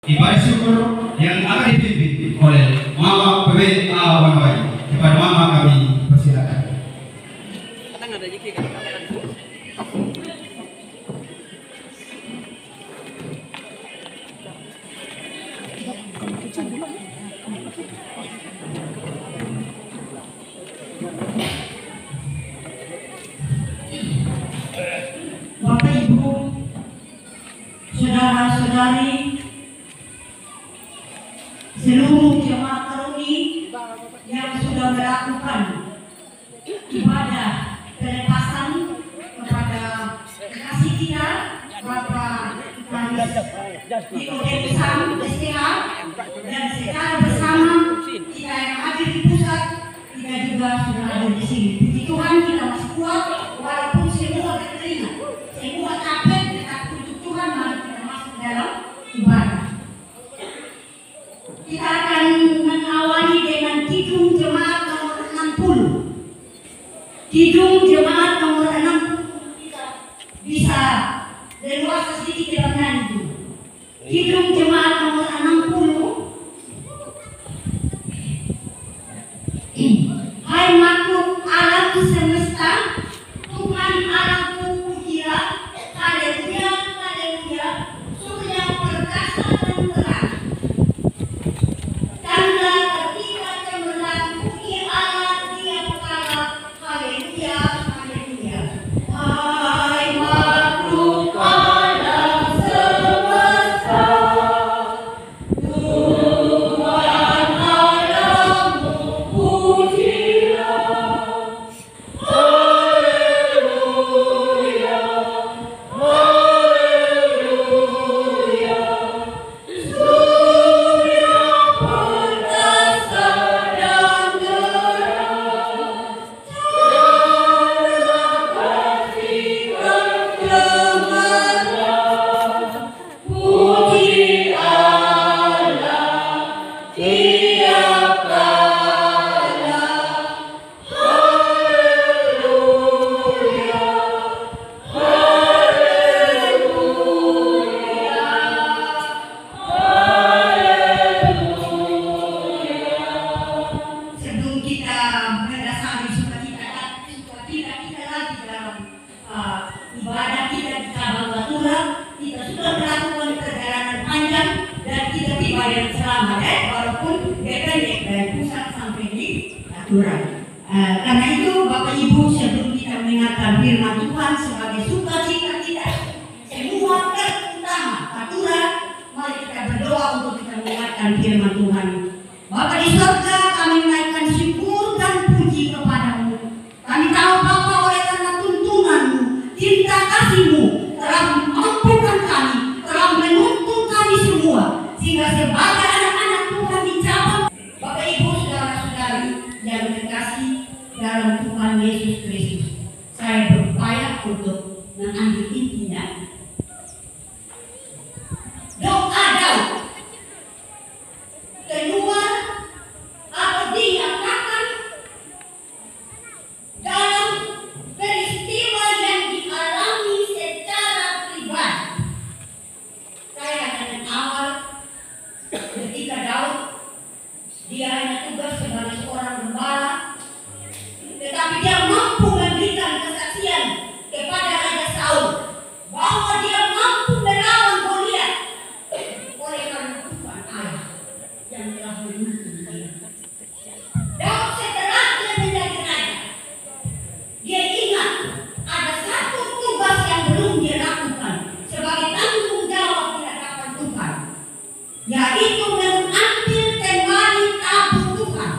Ibadah syukur yang akan dipimpin oleh Mama PWA Wanwai. Kepada Mama kami persilakan. Bapak Ibu, saudara-saudari, seluruh jemaat Karuni yang sudah melakukan ibadah pelepasan kepada kekasih kita Bapak Nikodemus STH, dan secara bersama kita yang hadir di pusat, kita juga sudah hadir di sini. Puji Tuhan, kita masih kuat walaupun semua terkeringat, semua capek, tetapi puji Tuhan mari kita masuk dalam ibadah. Kita akan mengawali dengan kidung jemaat nomor 60. Kidung jemaat nomor 60 kita bisa leluasa sedikit dalam nyanyi. Kidung jemaat nomor 60. Hai makhluk alam semesta, Tuhan Allahku pujilah, haleluya, haleluya, surya perkasa dan terang. Tanda ketiga cemerlang, puji Allah Dia perkara, haleluya, haleluya. Hai makhluk alam semesta, Tuhan Allahmu pujilah, haleluya, haleluya, surya perkasa dan terang, tanda ketiga cemerlang, puji Allah tiap kala, haleluya, haleluya. Sebelum kita mendasari sukacita kita lagi dalam ibadah kita di cabang Batura, kita sudah melakukan perjalanan panjang dan kita tiba dengan selamat, walaupun pendek dari pusat sampai di Batura. Karena itu Bapak Ibu, sebelum kita mendengarkan firman Tuhan sebagai sukacita kita semua terutama Batura, mari kita berdoa untuk kita mendengarkan firman Tuhan. Bapa di surga, kami menaikkan syukur dan puji kepadamu. Kami tahu Bapa, oleh karena tuntunanmu, cinta kasihmu telah mampukan kami, telah menuntun kami semua, sehingga sebagai anak-anak Tuhan di cabang Bapak Ibu, saudara-saudari yang terkasih dalam Tuhan Yesus Kristus, saya berupaya untuk mengambil intinya. Doa Daud keluar atau dinyatakan dalam peristiwa yang dialami secara pribadi. Saya akan awal ketika Daud, dia hanya tugas sebagai seorang gembala, tetapi dia mampu memberikan kesaksian kepada Raja Saul bahwa dia mampu melawan Goliat oleh karena Tuhan Allah yang telah menuntun dia. Daud setelah dia menjadi raja, dia ingat ada satu tugas yang belum dia lakukan sebagai tanggung jawab di hadapan Tuhan, yaitu mengambil kembali tabut Tuhan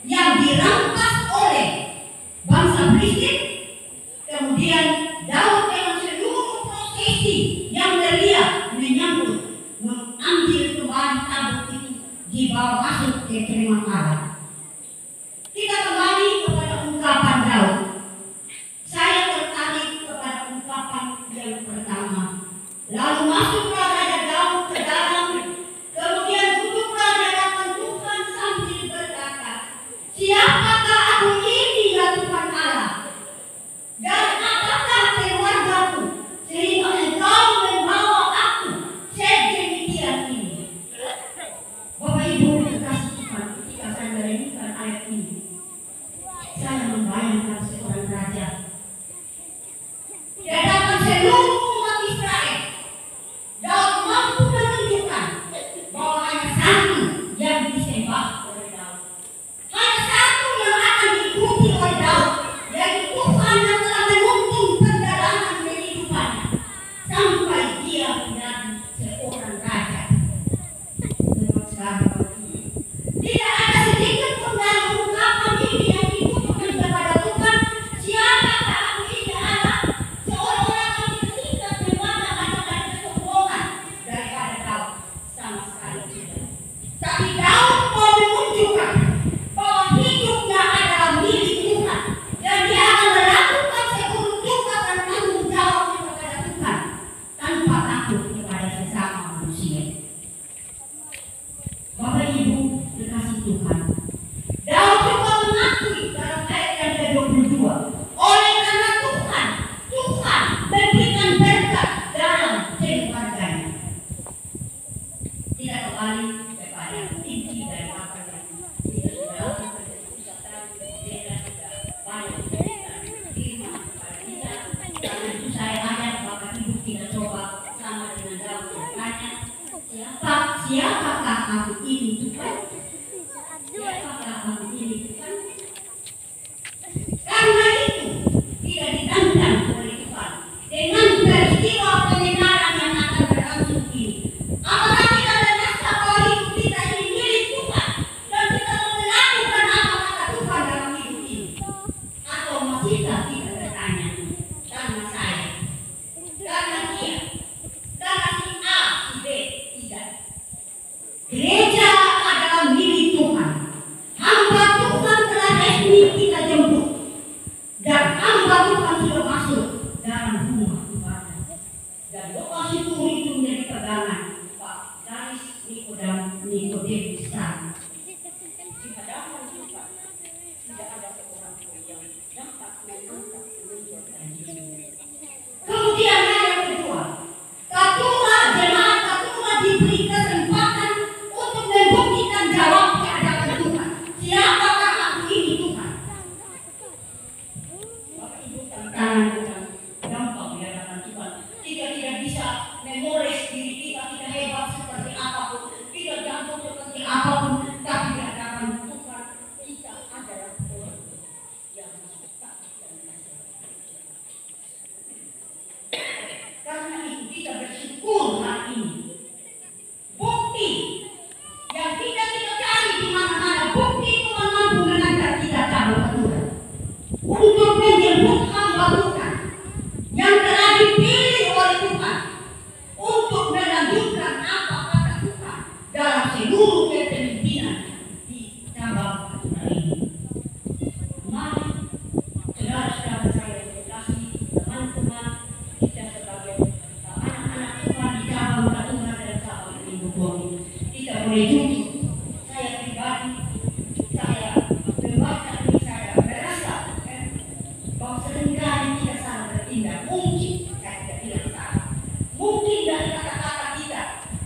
yang dirampas oleh bangsa Filistin. Kemudian Daud dengan seluruh prosesi yang meriah menyambut, mengambil kembali tabut itu, dibawa masuk ke kemah Allah. Kita kembali kepada ungkapan Daud. Saya tertarik kepada ungkapan yang pertama. Lalu masuklah Raja Daud ke dalam, kemudian duduklah di hadapan Tuhan sambil berkata, siapakah aku ini ya Tuhan Allah? Dan apakah keluargaku sehingga Engkau membawa aku sedemikian ini? kembali kepada inti dari apa yang kita sudah lakukan dari pusat tadi, beda sudah banyak memberikan firman kepada kita. Karena itu saya ajak Bapak Ibu kita coba sama dengan Daud bertanya, siapakah aku ini Tuhan? Siapakah aku ini Tuhan? Karena itu kita ditantang oleh Tuhan dengan peristiwa kebenaran yang akan berlangsung ini. Apakah kita merasa bahwa hidup kita ini milik Tuhan dan kita mau melakukan apa kata Tuhan dalam hidup ini? Atau masihkah kita bertanya, karena saya, karena dia, karena si A, si B, tidak. Gereja adalah milik Tuhan. Hamba Tuhan telah resmi kita jemput. Dan hamba Tuhan sudah masuk dalam rumah Tuhan. Dan lokasi turun itu menjadi pegangan Pak Garis Nikodemus San. Di hadapan Tuhan tidak ada seorang pun yang dapat mengangkat menunjukkan diri. Kemudian yang kedua, jemaat Ketua diberi kesempatan untuk membuktikan jawab di hadapan Tuhan. Siapakah aku ini Tuhan? Bapak Ibu, tantangan bukan gampang di hadapan Tuhan. Kita tidak bisa memoles diri kita hebat seperti apapun, kita gantung seperti apapun, tapi di hadapan Tuhan kita adalah orang yang tak karena itu kita bersyukur hari ini. Bukti yang kita cari di mana-mana, bukti Tuhan mampu mengantar kita cabut aturan untuk menyebut hamba Tuhan yang telah dipilih oleh Tuhan untuk melanjutkan apa kata Tuhan dalam seluruh kepemimpinan di cabang aturan ini. Mari saudara-saudara saya yang dikasihi, teman-teman kita sebagai anak-anak Tuhan di cabang aturan dan cabang Minggu Bumi, kita boleh jujur. Saya pribadi, saya membaca ini, saya merasa bahwa seringkali kita salah bertindak. Mungkin saya tidak bilang salah, mungkin dari kata-kata kita,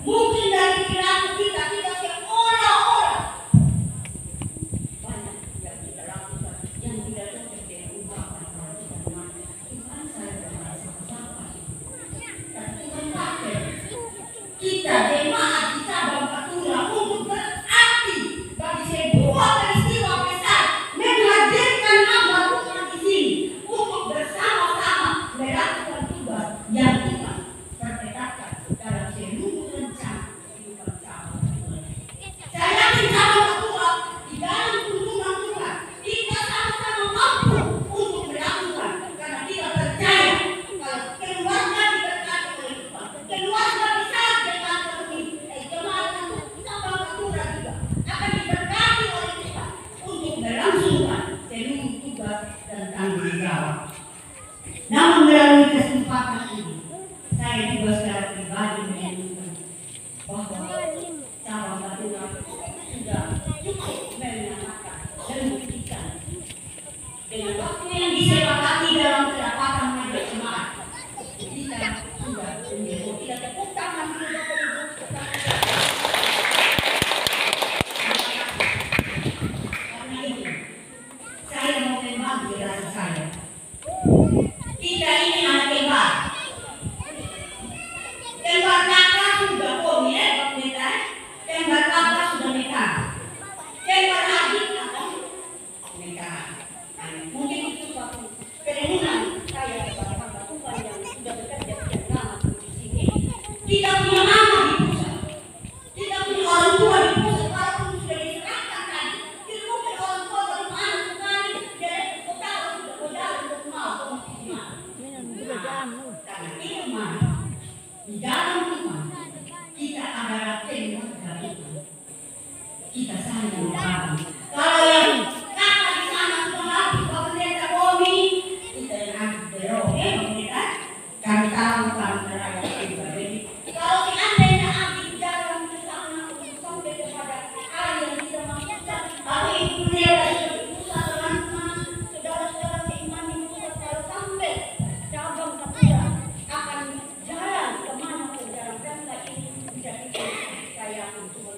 mungkin dari perilaku kita seolah-olah banyak yang kita lakukan yang tidak cocok dengan ungkapan kalau kita mengatakan Tuhan, saya merasa salah. Dan Tuhan pakai kita jemaat di cabang Katura untuk berarti bagi sebuah peristiwa besar menghadirkan hamba Tuhan di sini untuk bersama-sama melakukan tugas yang Tuhan perketatkan dalam seluruh rencana kehidupan cabang Katura. Saya yakin cabang Katura di dalam tuntunan Tuhan kita sama-sama mampu untuk melakukan, karena kita percaya kalau keluarga diberkati oleh Tuhan, keluarga besar dengan jemaat cabang Katura juga akan diberkati oleh Tuhan untuk melangsungkan seluruh tugas dan tanggung jawab. Namun melalui kesempatan ini, saya juga secara pribadi menemukan bahwa cabang Katura sudah cukup menyatakan dan membuktikan dengan waktu yang disepakati dalam kerapatan majelis jemaat. Kita sudah menyebut, kita tepuk tangan dulu Bapak Ibu. Karena itu, saya mau membagi rasa saya. Kita ini anak kembar. Kembar kakak sudah pomi Pak Pendeta. Kembar kakak sudah nikah. Kembar adik akan nikah. Mungkin itu suatu keremunan saya kepada hamba Tuhan yang sudah bekerja sekian lama di sini. Kita punya mama di pusat. Kita punya orang tua di pusat. Walaupun sudah diserahkan tadi, kita mungkin orang tua baru anak sekali dari kota sudah berjalan untuk mau karena itu mah di dalam Tuhan kita adalah keluarga Tuhan. Kita saling berbagi. Kalau yang kakak di sana sudah mati, Pak Pendeta Boni, kita yang ambil berong, Pak Pendeta. Kami tahu kami terhadap juga. Jadi kalau seandainya ambil di dalam sana untuk sampai kepada hal yang tidak maksudkan, lalu Ibu Pendeta sudah berusaha teman-teman, saudara-saudara seiman di pusat, kalau sampai cabang Katura akan jalan kemana pun dalam rangka ini menjadi saya untuk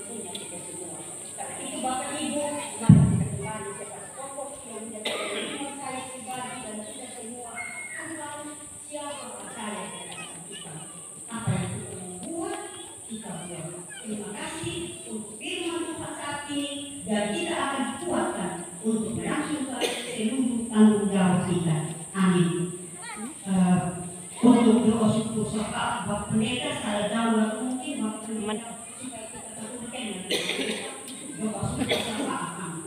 Terima kasih untuk firman Tuhan saat ini, dan kita akan dikuatkan untuk melangsungkan seluruh tanggung jawab kita. Amin. Untuk doa syukur serta Bapak Pendeta secara daulat mungkin Bapak Pendeta supaya kita terhubungkan doa syukur serta amin.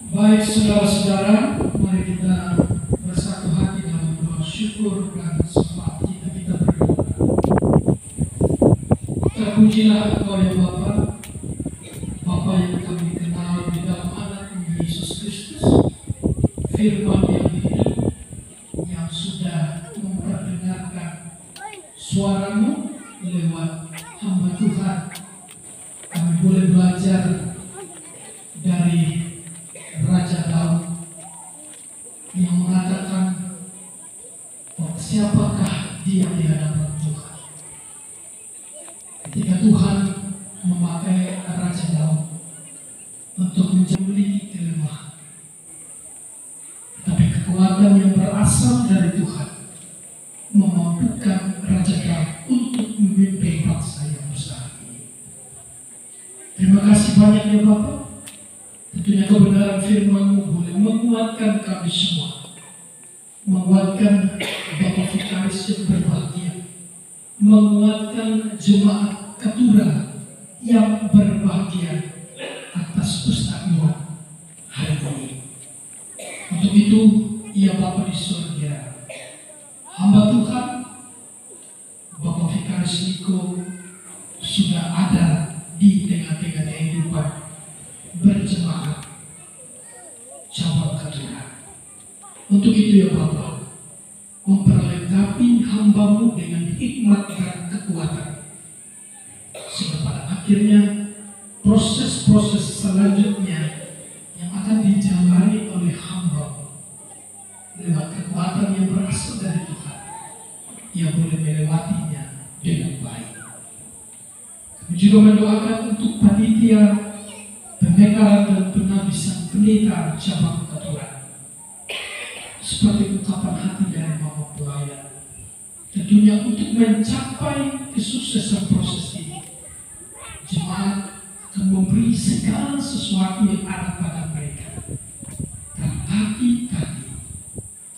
Baik saudara-saudara, mari kita bersatu hati dalam doa syukur dan sembah kita berdoa. Terpujilah Engkau ya Bapa, Bapa yang kami kenal di dalam anak Yesus Kristus, firman yang hidup, yang sudah memperdengarkan suara-Mu lewat hamba Tuhan. Kami boleh belajar dari Raja Daud yang mengatakan siapakah dia di hadapan Tuhan. Ketika Tuhan memakai Raja Daud untuk memiliki kelemahan, tapi kekuatan yang berasal dari Tuhan memampukan Raja Daud untuk memimpin bangsa yang besar ini. Terima kasih banyak ya Bapak. Tentunya kebenaran firman-Mu boleh menguatkan kami semua, menguatkan Bapak Vikaris yang berbahagia, menguatkan jemaat Ketura yang berbahagia atas peristiwa hari ini. Untuk itu, ya Bapa di surga, hamba Tuhan Bapak Vikaris Niko sudah ada di tengah-tengah kehidupan berjemaat cabang Ketura. Untuk itu ya Bapa, memperlengkapi hamba-Mu dengan hikmat dan kekuatan, sehingga pada akhirnya proses-proses selanjutnya yang akan dijalani oleh hamba-Mu lewat kekuatan yang berasal dari Tuhan, ia boleh melewatinya dengan baik. Kami juga mendoakan untuk panitia pembekalan dan penabisan pendeta cabang Ketura, seperti ungkapan hati dari Mama Pelayan, tentunya untuk mencapai kesuksesan proses ini, jemaat akan memberi segala sesuatu yang ada pada mereka dan hati-hati.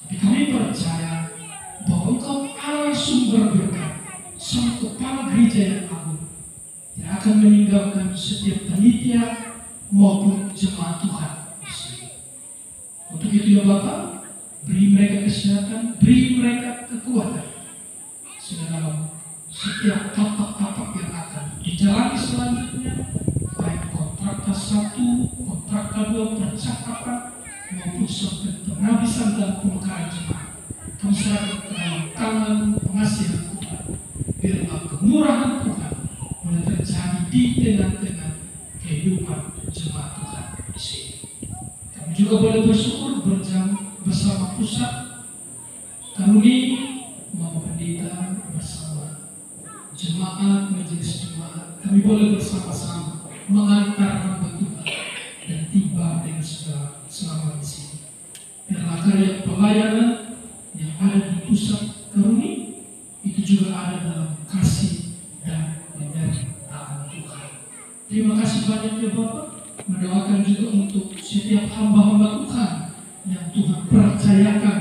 Tapi kami percaya bahwa Engkau Allah sumber berkat, Sang Kepala Gereja yang agung, yang akan meninggalkan setiap panitia maupun jemaat Tuhan di sini. Untuk itu ya Bapak, beri mereka kesehatan, beri mereka kekuatan, sehingga dalam setiap tapak-tapak yang akan dijalani selanjutnya, baik kontrakta 1, kontrakta 2, percakapan maupun sampai penabisan dan pemekaran jemaat, kami serahkan ke dalam tangan pengasihan Tuhan. Biarlah kemurahan Tuhan boleh terjadi di tengah-tengah kehidupan jemaat Tuhan di sini. Kami juga boleh bersyukur bersama pusat kami, Mama Pendeta bersama jemaat, majelis jemaat. Kami boleh bersama-sama mengantar hamba Tuhan dan tiba dengan segala selamat di sini. Biarlah karya pelayanan yang ada di pusat Karuni itu juga ada dalam kasih dan penyertaan Tuhan. Terima kasih banyak ya Bapak. Mendoakan juga untuk setiap hamba-hamba Tuhan yang Tuhan percayakan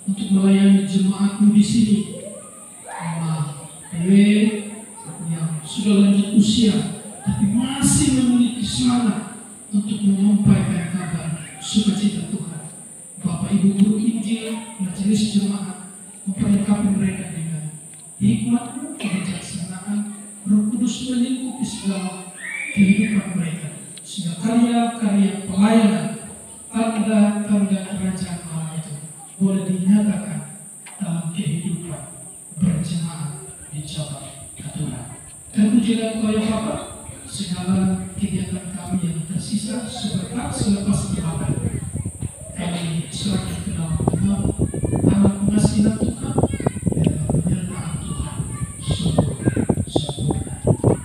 untuk melayani jemaat-Mu di sini. Mama yang sudah lanjut usia tapi masih memiliki semangat untuk menyampaikan kabar sukacita Tuhan. Bapak Ibu guru Injil, majelis jemaat, memperlengkapi mereka dengan hikmat-Mu, kebijaksanaan, Roh Kudus melingkupi segala kehidupan mereka, sehingga karya-karya pelayanan, tanda-tanda kerajaan Allah itu boleh dinyatakan dalam kehidupan berjemaat di cabang Ketura. Dan pujilah Engkau ya Bapa, segala kegiatan kami yang tersisa sebentar selepas ibadah kami serahkan ke dalam tangan pengasihan Tuhan, dalam penyertaan Tuhan sempurna.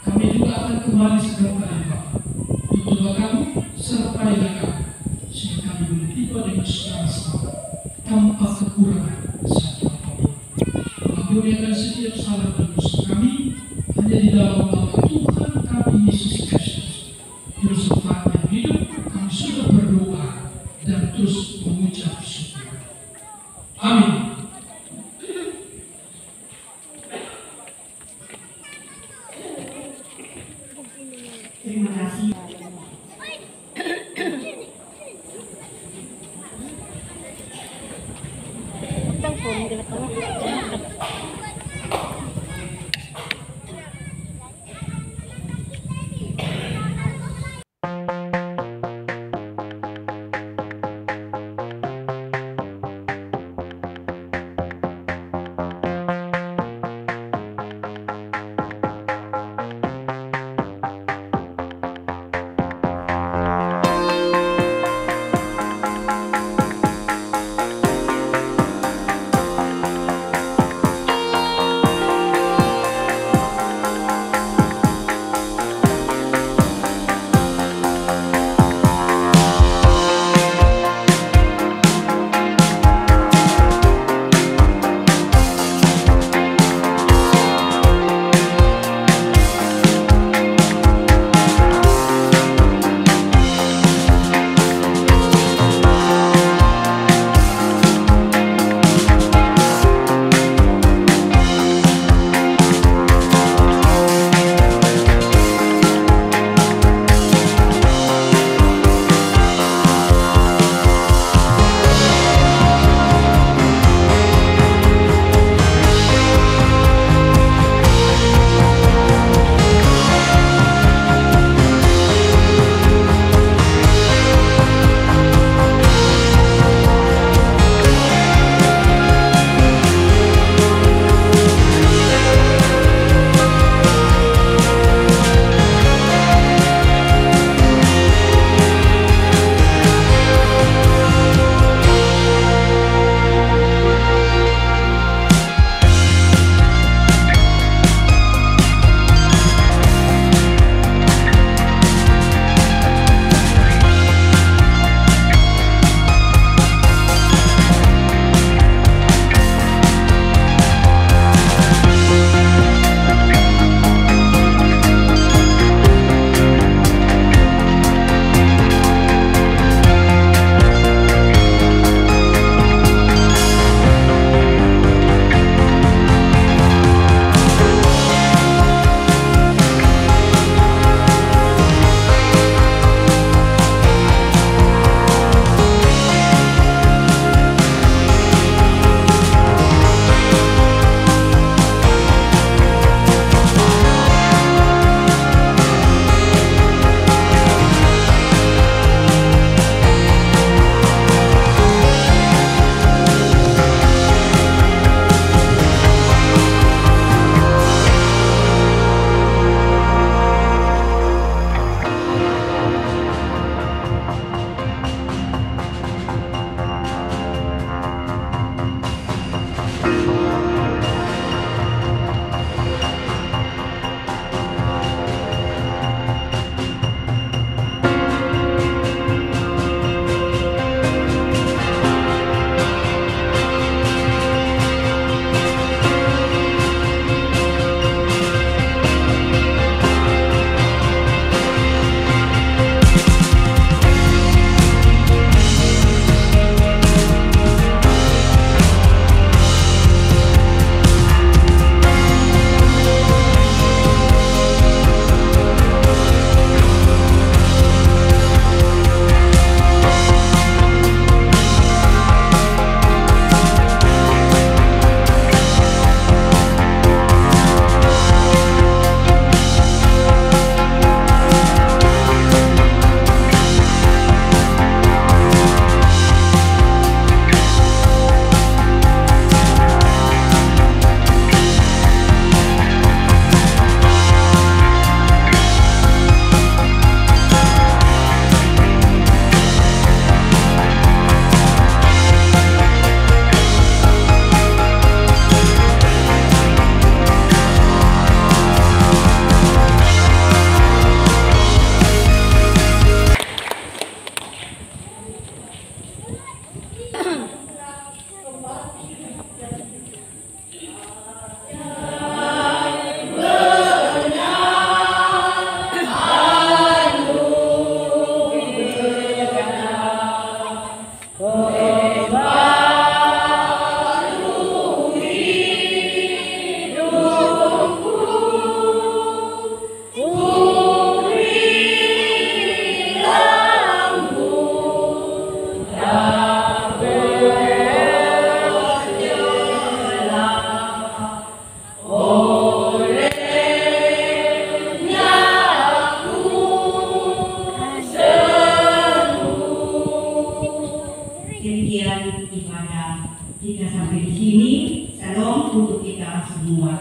Kami juga akan kembali segera kepada Bapa untuk doa kami serta dengan saudara-saudara tanpa kekurangan satu apapun. Ampunikan setiap salah dan dosa kami hanya di dalam nama Tuhan kami Yesus Kristus. Juru selamat yang hidup, kami sudah berdoa dan terus mengucap syukur. Amin. Terima kasih. kita sampai di sini. Salam untuk kita semua.